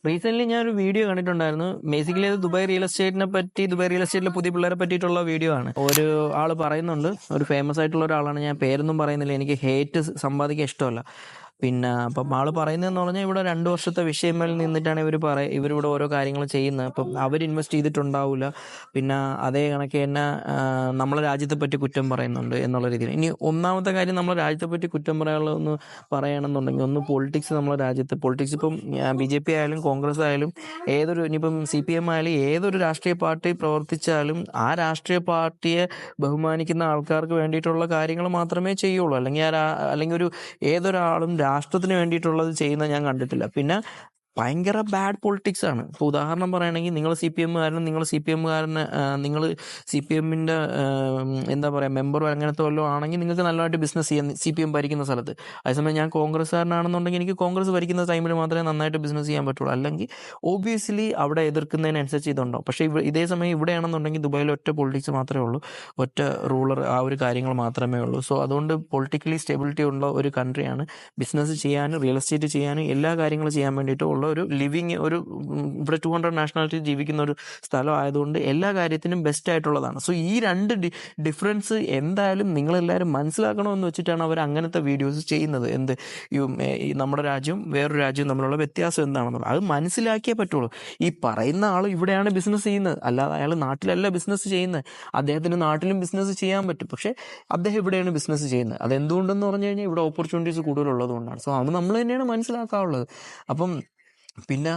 Recent ഞാനൊരു video കണ്ടിട്ടുണ്ടായിരുന്നു. Basically അത് ദുബായ് റിയൽ എസ്റ്റേറ്റിനെ പറ്റി, ദുബായ് റിയൽ എസ്റ്റേറ്റിലെ പുതിയ പിള്ളേരെ പറ്റിയിട്ടുള്ള വീഡിയോ ആണ്. ഒരു ആള് പറയുന്നുണ്ട്, ഒരു ഫേമസ് ആയിട്ടുള്ള ഒരാളാണ്, ഞാൻ പേരൊന്നും പറയുന്നില്ല, എനിക്ക് ഹേറ്റ് സമ്പാദിക്കാൻ ഇഷ്ടമല്ല. പിന്നെ അപ്പം ആള് പറയുന്നതെന്ന് പറഞ്ഞാൽ ഇവിടെ 2 വർഷത്തെ വിഷയമേൽ നിന്നിട്ടാണ് ഇവരിവിടെ ഓരോ കാര്യങ്ങൾ ചെയ്യുന്നത്. അപ്പം അവർ ഇൻവെസ്റ്റ് ചെയ്തിട്ടുണ്ടാവില്ല. പിന്നെ അതേ കണക്ക് തന്നെ നമ്മളെ രാജ്യത്തെ പറ്റി കുറ്റം പറയുന്നുണ്ട് എന്നുള്ള രീതിയിൽ. ഇനി ഒന്നാമത്തെ കാര്യം, നമ്മളെ രാജ്യത്തെ പറ്റി കുറ്റം പറയാനുള്ളതെന്ന് പറയണമെന്നുണ്ടെങ്കിൽ, ഒന്ന് പൊളിറ്റിക്സ്. നമ്മളെ രാജ്യത്ത് പൊളിറ്റിക്സ് ഇപ്പം BJP ആയാലും കോൺഗ്രസ് ആയാലും ഇനിയിപ്പം CPM ആയാലും ഏതൊരു രാഷ്ട്രീയ പാർട്ടി പ്രവർത്തിച്ചാലും ആ രാഷ്ട്രീയ പാർട്ടിയെ ബഹുമാനിക്കുന്ന ആൾക്കാർക്ക് വേണ്ടിയിട്ടുള്ള കാര്യങ്ങൾ മാത്രമേ ചെയ്യുള്ളൂ. അല്ലെങ്കിൽ ഏതൊരാളും രാഷ്ട്രത്തിന് വേണ്ടിയിട്ടുള്ളത് ചെയ്യുന്നത് ഞാൻ കണ്ടിട്ടില്ല. പിന്നെ ഭയങ്കര ബാഡ് പൊളിറ്റിക്സ് ആണ്. ഇപ്പോൾ ഉദാഹരണം പറയുകയാണെങ്കിൽ, നിങ്ങൾ CPM നിങ്ങൾ CPM എന്താ പറയുക, മെമ്പറോ അങ്ങനത്തെ വല്ലതും ആണെങ്കിൽ നിങ്ങൾക്ക് നല്ലതായിട്ട് ബിസിനസ് ചെയ്യാം CPM ഭരിക്കുന്ന സ്ഥലത്ത്. അതേസമയം ഞാൻ കോൺഗ്രസ്സുകാരനാണെന്നുണ്ടെങ്കിൽ എനിക്ക് കോൺഗ്രസ് ഭരിക്കുന്ന ടൈമിൽ മാത്രമേ നന്നായിട്ട് ബിസിനസ് ചെയ്യാൻ പറ്റുള്ളൂ. അല്ലെങ്കിൽ ഓബിയസ്ലി അവിടെ എതിർക്കുന്നതിനനുസരിച്ച് ഇതുണ്ടാവും. പക്ഷേ ഇതേ സമയം ഇവിടെയാണെന്നുണ്ടെങ്കിൽ ദുബായിൽ ഒറ്റ പൊളിറ്റിക്സ് മാത്രമേ ഉള്ളൂ, ഒറ്റ റൂളർ, ആ ഒരു കാര്യങ്ങൾ മാത്രമേ ഉള്ളൂ. സോ അതുകൊണ്ട് പൊളിറ്റിക്കലി സ്റ്റെബിലിറ്റി ഉള്ള ഒരു കൺട്രിയാണ്. ബിസിനസ് ചെയ്യാനും റിയൽ എസ്റ്റേറ്റ് ചെയ്യാനും എല്ലാ കാര്യങ്ങളും ചെയ്യാൻ വേണ്ടിയിട്ട് ഉള്ള ഒരു ഇവിടെ 200 നാഷണാലിറ്റി ജീവിക്കുന്ന ഒരു സ്ഥലം ആയതുകൊണ്ട് എല്ലാ കാര്യത്തിനും ബെസ്റ്റ് ആയിട്ടുള്ളതാണ്. സോ ഈ രണ്ട് ഡിഫറൻസ് എന്തായാലും നിങ്ങളെല്ലാവരും മനസ്സിലാക്കണമെന്ന് വെച്ചിട്ടാണ് അവർ അങ്ങനത്തെ വീഡിയോസ് ചെയ്യുന്നത്. ഈ നമ്മുടെ രാജ്യവും വേറൊരു രാജ്യവും തമ്മിലുള്ള വ്യത്യാസം എന്താണെന്നുള്ളത് അത് മനസ്സിലാക്കിയേ പറ്റുള്ളൂ. ഈ പറയുന്ന ആൾ ഇവിടെയാണ് ബിസിനസ് ചെയ്യുന്നത്, അല്ലാതെ അയാൾ നാട്ടിലല്ല ബിസിനസ് ചെയ്യുന്നത്. അദ്ദേഹത്തിന് നാട്ടിലും ബിസിനസ് ചെയ്യാൻ പറ്റും, പക്ഷേ അദ്ദേഹം ഇവിടെയാണ് ബിസിനസ് ചെയ്യുന്നത്. അതെന്തുകൊണ്ടെന്ന് പറഞ്ഞു കഴിഞ്ഞാൽ ഇവിടെ ഓപ്പർച്യൂണിറ്റീസ് കൂടുതലുള്ളത് കൊണ്ടാണ്. സോ അത് നമ്മൾ തന്നെയാണ് മനസ്സിലാക്കാനുള്ളത്. അപ്പം പിന്നെ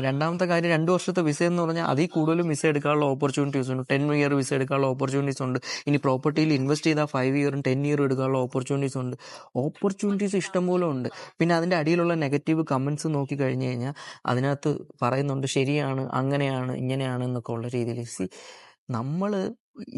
രണ്ടാമത്തെ കാര്യം, 2 വർഷത്തെ വിസ എന്ന് പറഞ്ഞാൽ അതിൽ കൂടുതലും വിസ എടുക്കാനുള്ള ഓപ്പർച്യൂണിറ്റീസ് ഉണ്ട്. 10 ഇയർ വിസ എടുക്കാനുള്ള ഓപ്പർച്യൂണിറ്റീസ് ഉണ്ട്. ഇനി പ്രോപ്പർട്ടിയിൽ ഇൻവെസ്റ്റ് ചെയ്താൽ 5 ഇയറും 10 ഇയറും എടുക്കാനുള്ള ഓപ്പർച്യൂണിറ്റീസ് ഉണ്ട്. ഓപ്പർച്യൂണിറ്റീസ് ഇഷ്ടംപോലെ ഉണ്ട്. പിന്നെ അതിൻ്റെ അടിയിലുള്ള നെഗറ്റീവ് കമൻസ് നോക്കി കഴിഞ്ഞ് കഴിഞ്ഞാൽ അതിനകത്ത് പറയുന്നുണ്ട് ശരിയാണ്, അങ്ങനെയാണ്, ഇങ്ങനെയാണ് എന്നൊക്കെ ഉള്ള രീതിയിൽ. നമ്മൾ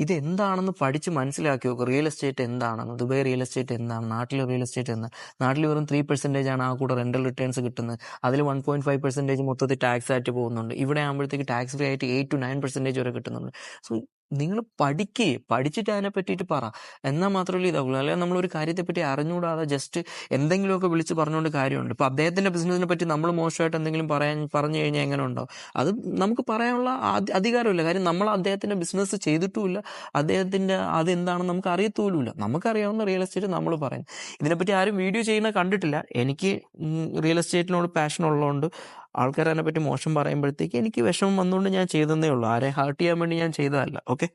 ഇതെന്താണെന്ന് പഠിച്ച് മനസ്സിലാക്കി നോക്കുക. റിയൽ എസ്റ്റേറ്റ് എന്താണെന്ന്, ദുബായ് റിയൽ എസ്റ്റേറ്റ് എന്താണ്, നാട്ടിലെ റിയൽ എസ്റ്റേറ്റ് എന്താണ്. നാട്ടിൽ വെറും 3% ആണ് ആ കൂടെ റെൻ്റൽ റിട്ടേൺസ് കിട്ടുന്നത്. അതിൽ 1.5% മൊത്തത്തിൽ ടാക്സ് ആയിട്ട് പോകുന്നുണ്ട്. ഇവിടെ ആകുമ്പോഴത്തേക്ക് ടാക്സ് ഫ്രീ ആയിട്ട് 8 to 9% വരെ കിട്ടുന്നുണ്ട്. സോ നിങ്ങൾ പഠിച്ചിട്ട് അതിനെ പറ്റിയിട്ട് പറ, എന്നാൽ മാത്രമല്ലേ ഇതാവുള്ളൂ. അല്ലെങ്കിൽ നമ്മളൊരു കാര്യത്തെപ്പറ്റി അറിഞ്ഞുകൂടാതെ ജസ്റ്റ് എന്തെങ്കിലുമൊക്കെ വിളിച്ച് പറഞ്ഞുകൊണ്ട് കാര്യമുണ്ട്. ഇപ്പോൾ അദ്ദേഹത്തിൻ്റെ ബിസിനസ്സിനെ പറ്റി നമ്മൾ മോശമായിട്ട് എന്തെങ്കിലും പറഞ്ഞു കഴിഞ്ഞാൽ എങ്ങനെ ഉണ്ടാവും? അത് നമുക്ക് പറയാനുള്ള അധികാരമില്ല. കാര്യം നമ്മൾ അദ്ദേഹത്തിൻ്റെ ബിസിനസ് ചെയ്തിട്ടുമില്ല, അദ്ദേഹത്തിൻ്റെ അതെന്താണെന്ന് നമുക്ക് അറിയത്തുമില്ല. നമുക്കറിയാവുന്ന റിയൽ എസ്റ്റേറ്റ് നമ്മൾ പറയും. ഇതിനെപ്പറ്റി ആരും വീഡിയോ ചെയ്യുന്നത് കണ്ടിട്ടില്ല. എനിക്ക് റിയൽ എസ്റ്റേറ്റിനോട് പാഷൻ ഉള്ളതുകൊണ്ട് ആൾക്കാർ അതിനെപ്പറ്റി മോശം പറയുമ്പോഴത്തേക്ക് എനിക്ക് വിഷമം വന്നുകൊണ്ട് ഞാൻ ചെയ്തതേ ഉള്ളൂ. ആരെ ഹേർട്ട് ചെയ്യാൻ വേണ്ടി ഞാൻ ചെയ്തതല്ല. ഓക്കെ.